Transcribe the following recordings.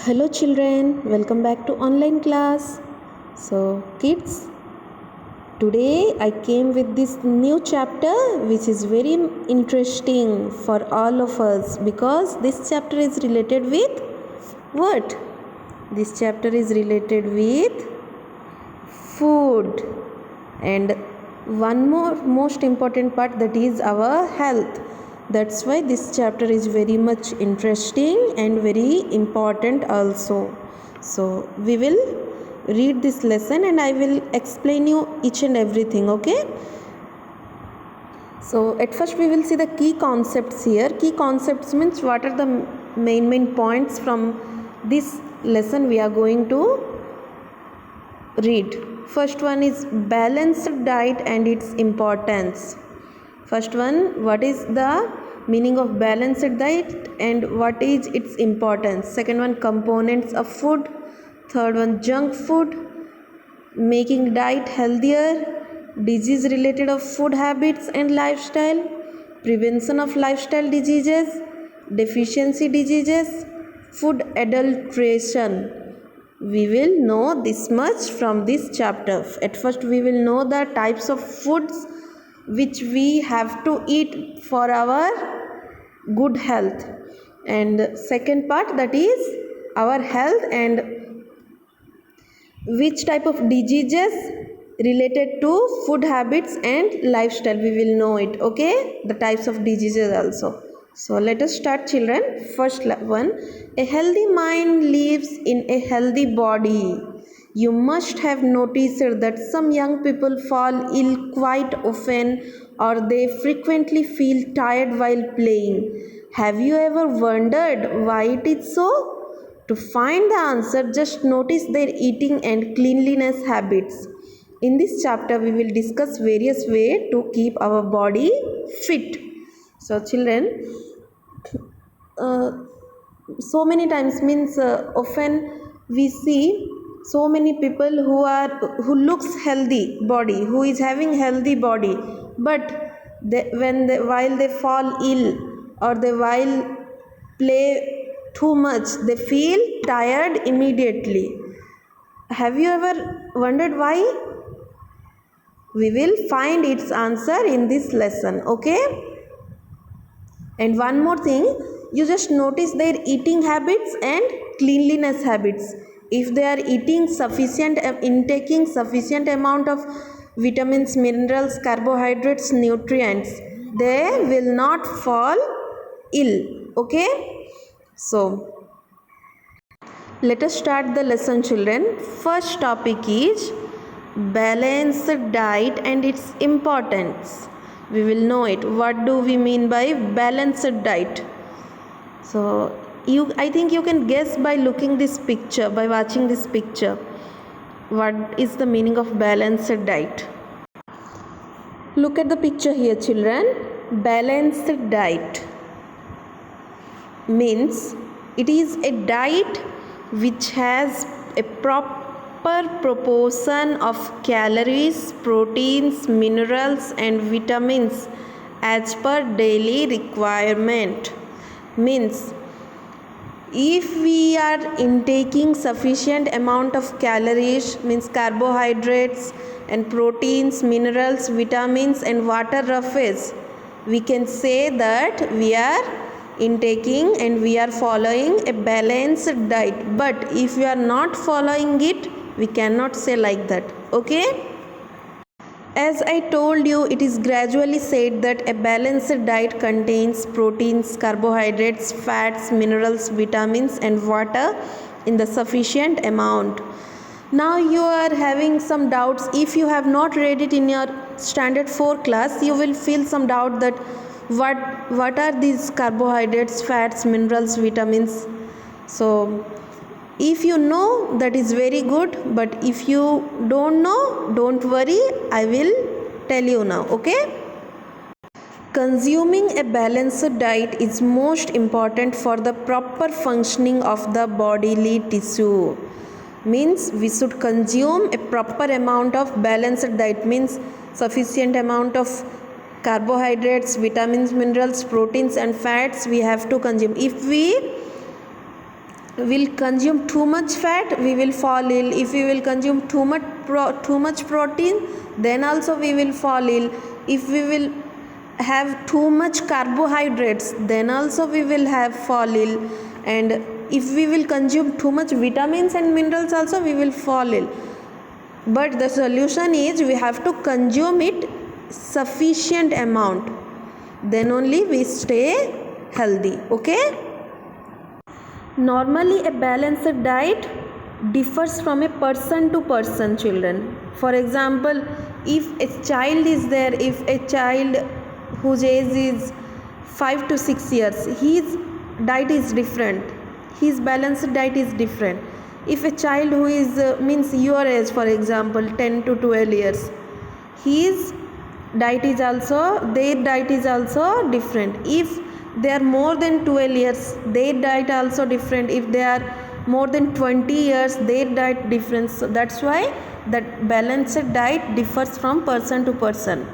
Hello children, welcome back to online class. So kids, today I came with this new chapter which is very interesting for all of us because this chapter is related with what? This chapter is related with food and one more most important part, that is our health. That's why this chapter is very much interesting and very important also. So we will read this lesson and I will explain you each and everything, okay? So at first we will see the key concepts here. Key concepts means what are the main points from this lesson we are going to read. First one is balanced diet and its importance. First one, what is the meaning of balanced diet and what is its importance? Second one, components of food. Third one, junk food, making diet healthier, disease related of food habits and lifestyle, prevention of lifestyle diseases, deficiency diseases, food adulteration. We will know this much from this chapter. At first we will know the types of foods which we have to eat for our good health, and second part, that is our health and which type of diseases related to food habits and lifestyle, we will know it, okay, the types of diseases also. So let us start children. First one, a healthy mind lives in a healthy body. You must have noticed that some young people fall ill quite often or they frequently feel tired while playing. Have you ever wondered why it is so? To find the answer, just notice their eating and cleanliness habits. In this chapter, we will discuss various ways to keep our body fit. So, children, uh, so many times means often we see so many people who looks healthy body, who is having healthy body, but while they fall ill or they while play too much, they feel tired immediately. Have you ever wondered why? We will find its answer in this lesson, okay? And one more thing, you just notice their eating habits and cleanliness habits. If they are eating intaking sufficient amount of vitamins, minerals, carbohydrates, nutrients, they will not fall ill, okay? So let us start the lesson children. First topic is balanced diet and its importance. We will know it. What do we mean by balanced diet? So I think you can guess by looking this picture, by watching this picture, what is the meaning of balanced diet. Look at the picture here children. Balanced diet means it is a diet which has a proper proportion of calories, proteins, minerals and vitamins as per daily requirement. Means if we are intaking sufficient amount of calories, means carbohydrates and proteins, minerals, vitamins and water roughage, we can say that we are intaking and we are following a balanced diet. But if we are not following it, we cannot say like that, okay? As I told you, it is gradually said that a balanced diet contains proteins, carbohydrates, fats, minerals, vitamins and water in the sufficient amount. Now you are having some doubts. If you have not read it in your standard 4 class, you will feel some doubt that what are these carbohydrates, fats, minerals, vitamins. So if you know, that is very good, but if you don't know, don't worry, I will tell you now, okay? Consuming a balanced diet is most important for the proper functioning of the bodily tissue. Means we should consume a proper amount of balanced diet, means sufficient amount of carbohydrates, vitamins, minerals, proteins and fats we have to consume. If we will consume too much fat, we will fall ill. If we will consume too much protein, then also we will fall ill. If we will have too much carbohydrates, then also we will have fall ill. And if we will consume too much vitamins and minerals also, we will fall ill. But the solution is we have to consume it sufficient amount, then only we stay healthy. Okay. Normally a balanced diet differs from a person to person, children. For example, if a child is there, if a child whose age is 5 to 6 years, his diet is different, his balanced diet is different. If a child who is means your age, for example 10 to 12 years, his diet is also, their diet is also different. If they are more than 12 years, their diet also different. If they are more than 20 years, their diet different. So that's why that balanced diet differs from person to person.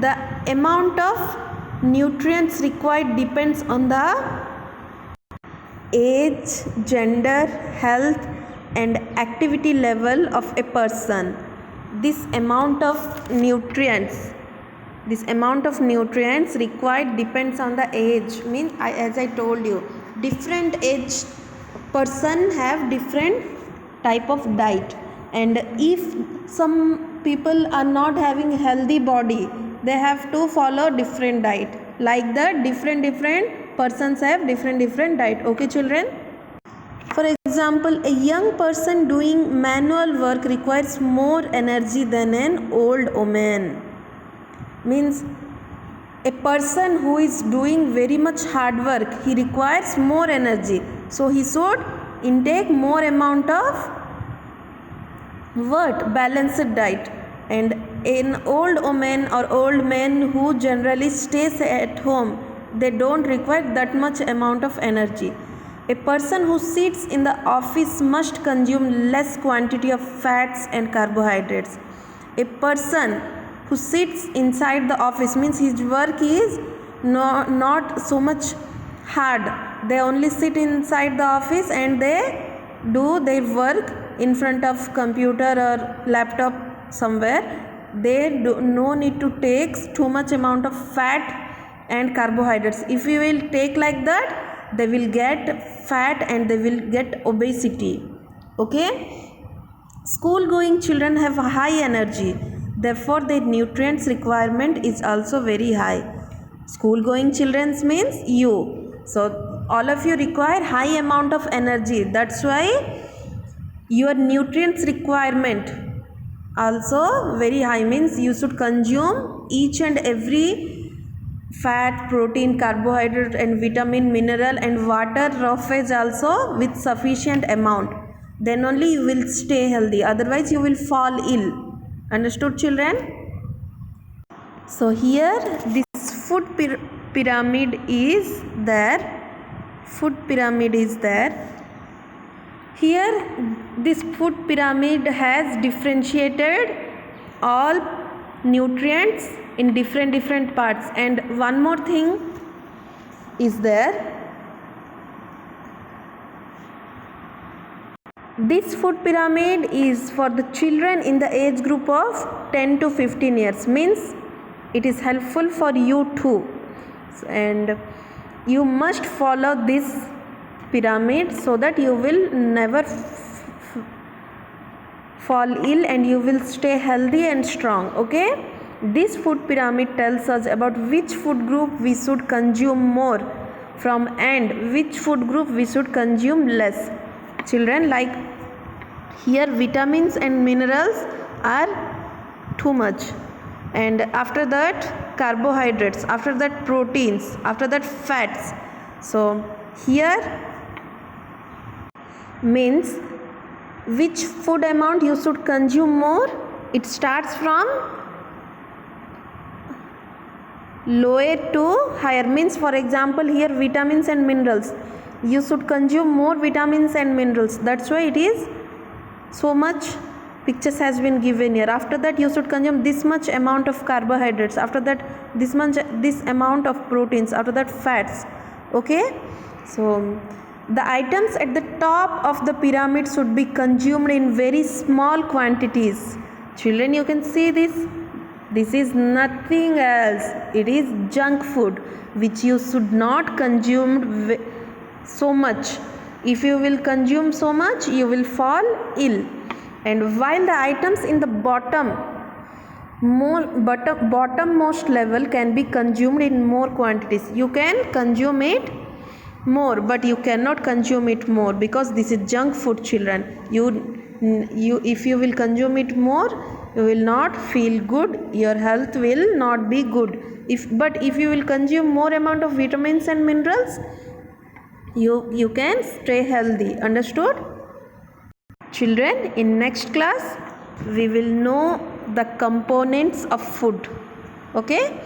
The amount of nutrients required depends on the age, gender, health and activity level of a person. This amount of nutrients required depends on the age. Means as I told you, different age person have different type of diet. And if some people are not having healthy body, they have to follow different diet. Like that, different persons have different diet. Okay, children. For example, a young person doing manual work requires more energy than an old woman. Means a person who is doing very much hard work, he requires more energy, so he should intake more amount of balanced diet. And an old woman or old man who generally stays at home, they don't require that much amount of energy. A person who sits in the office must consume less quantity of fats and carbohydrates. A person who sits inside the office, means his work is not so much hard. They only sit inside the office and they do their work in front of computer or laptop somewhere. They do no need to take too much amount of fat and carbohydrates. If you will take like that, they will get fat and they will get obesity. Okay. School going children have high energy, therefore their nutrients requirement is also very high. School going children means you, so all of you require high amount of energy. That's why your nutrients requirement also very high. Means you should consume each and every fat, protein, carbohydrate and vitamin, mineral and water, roughage also with sufficient amount. Then only you will stay healthy, otherwise you will fall ill. Understood, children? So here this food pyramid is there. Here this food pyramid has differentiated all nutrients in different parts. And one more thing is there. This food pyramid is for the children in the age group of 10 to 15 years. Means it is helpful for you too. And you must follow this pyramid so that you will never fall ill and you will stay healthy and strong. Okay. This food pyramid tells us about which food group we should consume more from and which food group we should consume less. Children, like here vitamins and minerals are too much, and after that carbohydrates, after that proteins, after that fats. So here means which food amount you should consume more. It starts from lower to higher. Means for example here vitamins and minerals, you should consume more vitamins and minerals. That's why it is so much pictures has been given here. After that you should consume this much amount of carbohydrates, after that this amount of proteins, after that fats. Okay. So The items at the top of the pyramid should be consumed in very small quantities. Children, you can see this. This is nothing else. It is junk food which you should not consume so much. If you will consume so much, you will fall ill. And while the items in the bottommost level can be consumed in more quantities, you can consume it more, but you cannot consume it more because this is junk food, children. If you will consume it more, you will not feel good, your health will not be good. But if you will consume more amount of vitamins and minerals, you can stay healthy. Understood? Children, in next class we will know the components of food. Okay,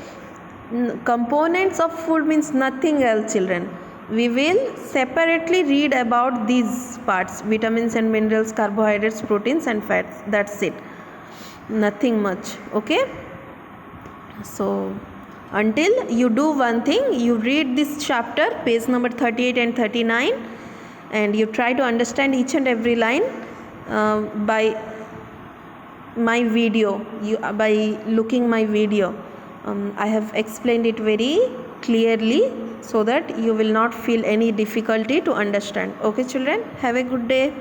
components of food means nothing else, children. We will separately read about these parts: vitamins and minerals, carbohydrates, proteins and fats. That's it, nothing much. Okay, so until you do one thing, you read this chapter, page number 38 and 39, and you try to understand each and every line by my video, by looking my video. I have explained it very clearly so that you will not feel any difficulty to understand. Okay, children, have a good day.